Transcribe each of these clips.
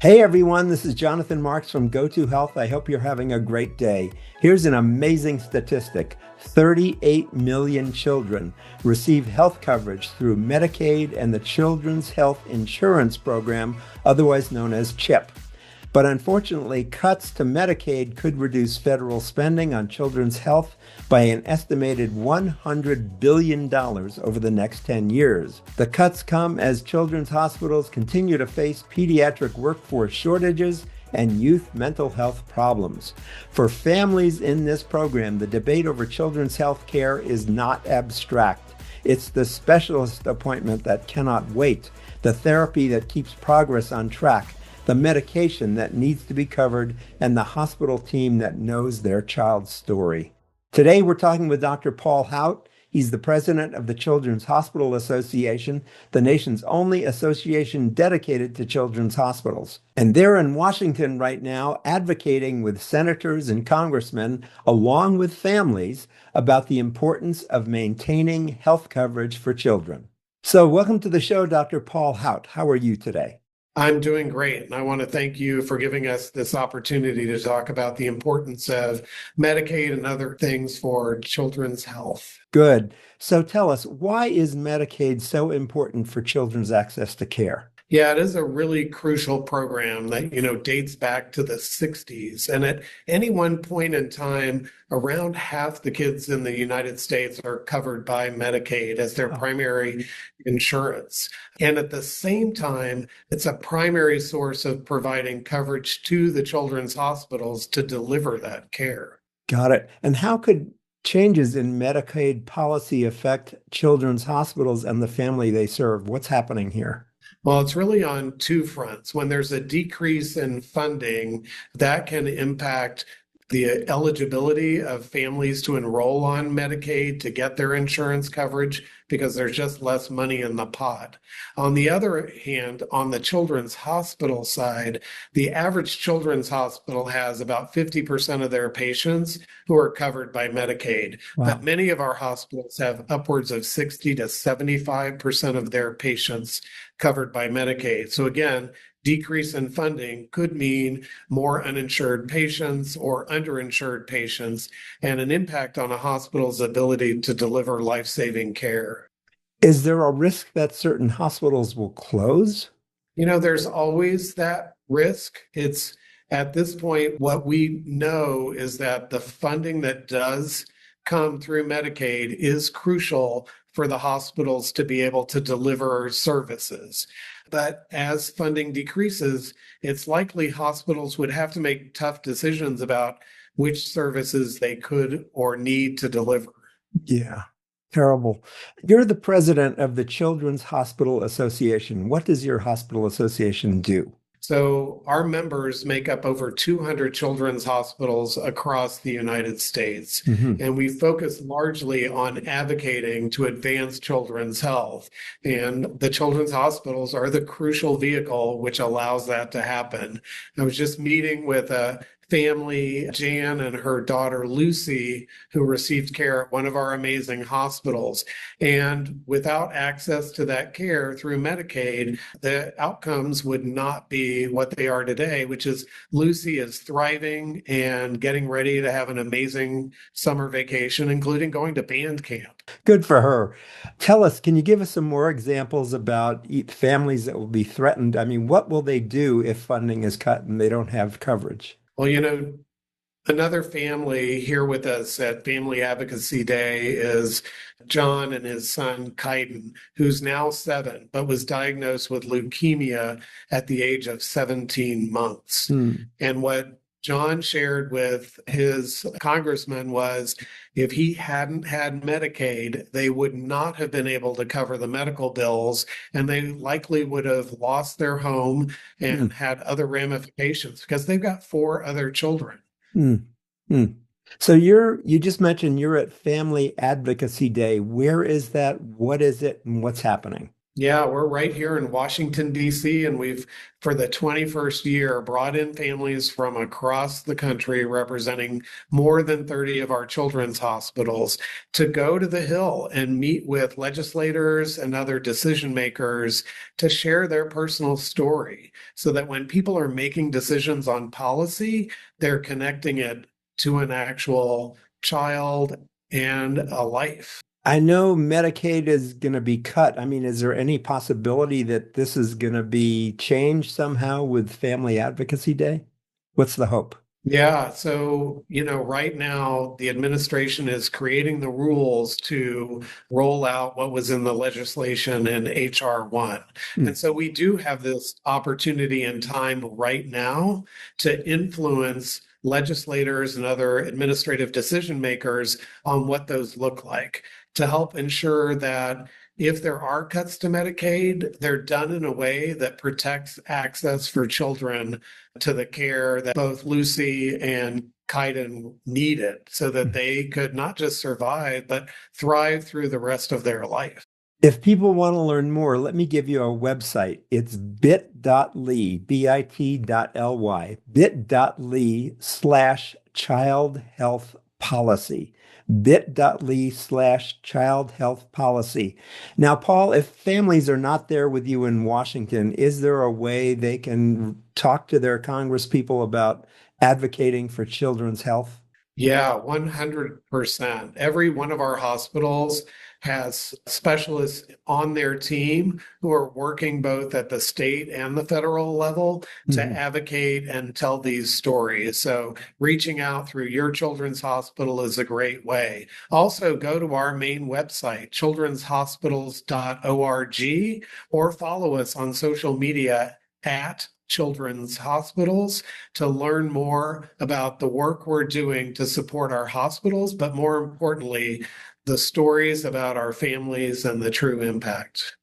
Hey everyone, this is Jonathan Marx from GoToHealth. I hope you're having a great day. Here's an amazing statistic. 38 million children receive health coverage through Medicaid and the Children's Health Insurance Program, otherwise known as CHIP. But unfortunately, cuts to Medicaid could reduce federal spending on children's health by an estimated $100 billion over the next 10 years. The cuts come as children's hospitals continue to face pediatric workforce shortages and youth mental health problems. For families in this program, the debate over children's health care is not abstract. It's the specialist appointment that cannot wait, the therapy that keeps progress on track, the medication that needs to be covered, and the hospital team that knows their child's story. Today, we're talking with Dr. Paul Haut. He's the president of the Children's Hospital Association, the nation's only association dedicated to children's hospitals. And they're in Washington right now advocating with senators and congressmen, along with families, about the importance of maintaining health coverage for children. So welcome to the show, Dr. Paul Haut. How are you today? I'm doing great, and I want to thank you for giving us this opportunity to talk about the importance of Medicaid and other things for children's health. Good. So tell us, why is Medicaid so important for children's access to care? Yeah, it is a really crucial program that, dates back to the 60s. And at any one point in time, around half the kids in the United States are covered by Medicaid as their primary insurance. And at the same time, it's a primary source of providing coverage to the children's hospitals to deliver that care. Got it. And how could changes in Medicaid policy affect children's hospitals and the family they serve? What's happening here? Well, it's really on two fronts. When there's a decrease in funding, that can impact the eligibility of families to enroll on Medicaid to get their insurance coverage because there's just less money in the pot. On the other hand, on the children's hospital side, the average children's hospital has about 50% of their patients who are covered by Medicaid. Wow. But many of our hospitals have upwards of 60 to 75% of their patients covered by Medicaid. So again, decrease in funding could mean more uninsured patients or underinsured patients and an impact on a hospital's ability to deliver life-saving care. Is there a risk that certain hospitals will close? There's always that risk. It's at this point, what we know is that the funding that does come through Medicaid is crucial for the hospitals to be able to deliver services. But as funding decreases, it's likely hospitals would have to make tough decisions about which services they could or need to deliver. Yeah, terrible. You're the president of the Children's Hospital Association. What does your hospital association do? So our members make up over 200 children's hospitals across the United States, and we focus largely on advocating to advance children's health. And the children's hospitals are the crucial vehicle which allows that to happen. I was just meeting with a family, Jan and her daughter Lucy, who received care at one of our amazing hospitals. And without access to that care through Medicaid, the outcomes would not be what they are today, which is Lucy is thriving and getting ready to have an amazing summer vacation, including going to band camp. Good for her. Tell us, can you give us some more examples about families that will be threatened? I mean, what will they do if funding is cut and they don't have coverage? Well, another family here with us at Family Advocacy Day is John and his son, Kaiden, who's now 7, but was diagnosed with leukemia at the age of 17 months. And what John shared with his congressman was if he hadn't had Medicaid, they would not have been able to cover the medical bills, and they likely would have lost their home and had other ramifications because they've got 4 other children. So you just mentioned you're at Family Advocacy Day. Where is that? What is it? And what's happening? Yeah, we're right here in Washington, D.C., and we've, for the 21st year, brought in families from across the country representing more than 30 of our children's hospitals to go to the Hill and meet with legislators and other decision makers to share their personal story so that when people are making decisions on policy, they're connecting it to an actual child and a life. I know Medicaid is going to be cut. I mean, is there any possibility that this is going to be changed somehow with Family Advocacy Day? What's the hope? Yeah, so, right now the administration is creating the rules to roll out what was in the legislation in HR 1. Hmm. And so we do have this opportunity and time right now to influence legislators and other administrative decision makers on what those look like to help ensure that if there are cuts to Medicaid, they're done in a way that protects access for children to the care that both Lucy and Kaiden needed so that they could not just survive, but thrive through the rest of their life. If people want to learn more, let me give you a website. It's bit.ly, bit.ly, bit.ly/child health policy, bit.ly/child health policy. Now, Paul, if families are not there with you in Washington, is there a way they can talk to their congresspeople about advocating for children's health? Yeah, 100%. Every one of our hospitals has specialists on their team who are working both at the state and the federal level to advocate and tell these stories. So reaching out through your children's hospital is a great way. Also, go to our main website, childrenshospitals.org, or follow us on social media at Children's Hospitals to learn more about the work we're doing to support our hospitals, but more importantly, the stories about our families and the true impact.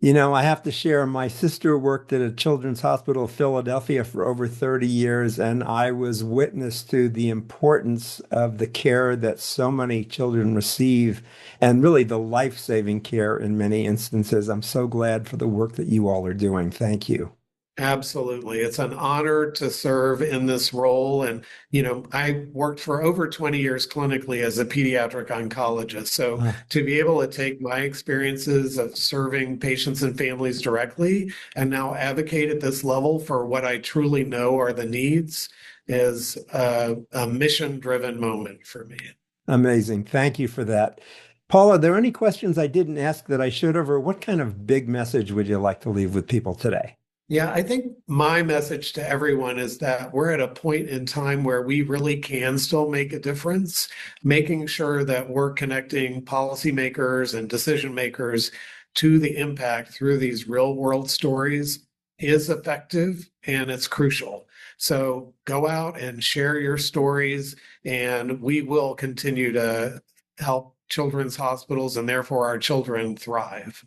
You know, I have to share, my sister worked at a children's hospital in Philadelphia for over 30 years, and I was witness to the importance of the care that so many children receive and really the life-saving care in many instances. I'm so glad for the work that you all are doing. Thank you. Absolutely. It's an honor to serve in this role. And, I worked for over 20 years clinically as a pediatric oncologist. So to be able to take my experiences of serving patients and families directly and now advocate at this level for what I truly know are the needs is a mission-driven moment for me. Amazing. Thank you for that. Paul, are there any questions I didn't ask that I should have, or what kind of big message would you like to leave with people today? Yeah, I think my message to everyone is that we're at a point in time where we really can still make a difference, making sure that we're connecting policymakers and decision makers to the impact through these real world stories is effective and it's crucial. So go out and share your stories, and we will continue to help children's hospitals and therefore our children thrive.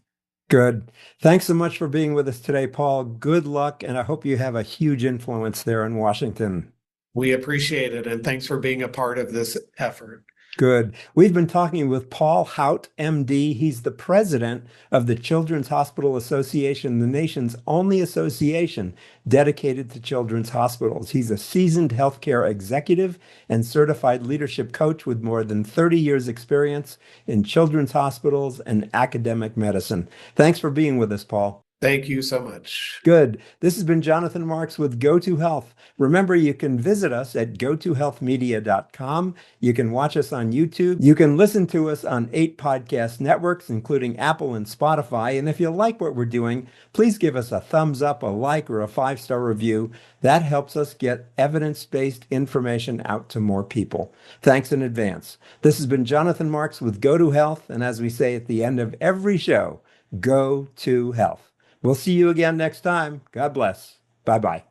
Good. Thanks so much for being with us today, Paul. Good luck, and I hope you have a huge influence there in Washington. We appreciate it, and thanks for being a part of this effort. Good. We've been talking with Paul Haut, MD. He's the president of the Children's Hospital Association, the nation's only association dedicated to children's hospitals. He's a seasoned healthcare executive and certified leadership coach with more than 30 years experience in children's hospitals and academic medicine. Thanks for being with us, Paul. Thank you so much. Good. This has been Jonathan Marks with GoToHealth. Remember, you can visit us at gotohealthmedia.com. You can watch us on YouTube. You can listen to us on 8 podcast networks, including Apple and Spotify. And if you like what we're doing, please give us a thumbs up, a like, or a 5-star review. That helps us get evidence-based information out to more people. Thanks in advance. This has been Jonathan Marks with GoToHealth. And as we say at the end of every show, go to health. We'll see you again next time. God bless. Bye-bye.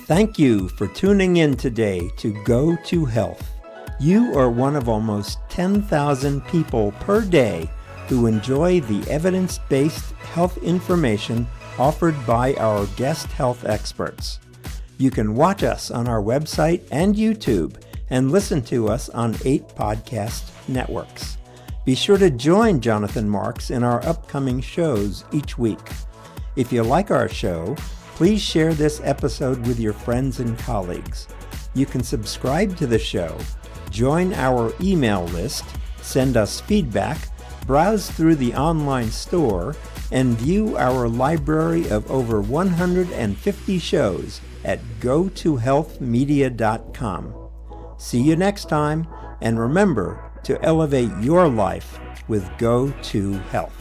Thank you for tuning in today to Go to Health. You are one of almost 10,000 people per day who enjoy the evidence-based health information offered by our guest health experts. You can watch us on our website and YouTube and listen to us on 8 podcast networks. Be sure to join Jonathan Marx in our upcoming shows each week. If you like our show, please share this episode with your friends and colleagues. You can subscribe to the show, join our email list, send us feedback, browse through the online store, and view our library of over 150 shows at GoToHealthMedia.com. See you next time, and remember to elevate your life with GoToHealth.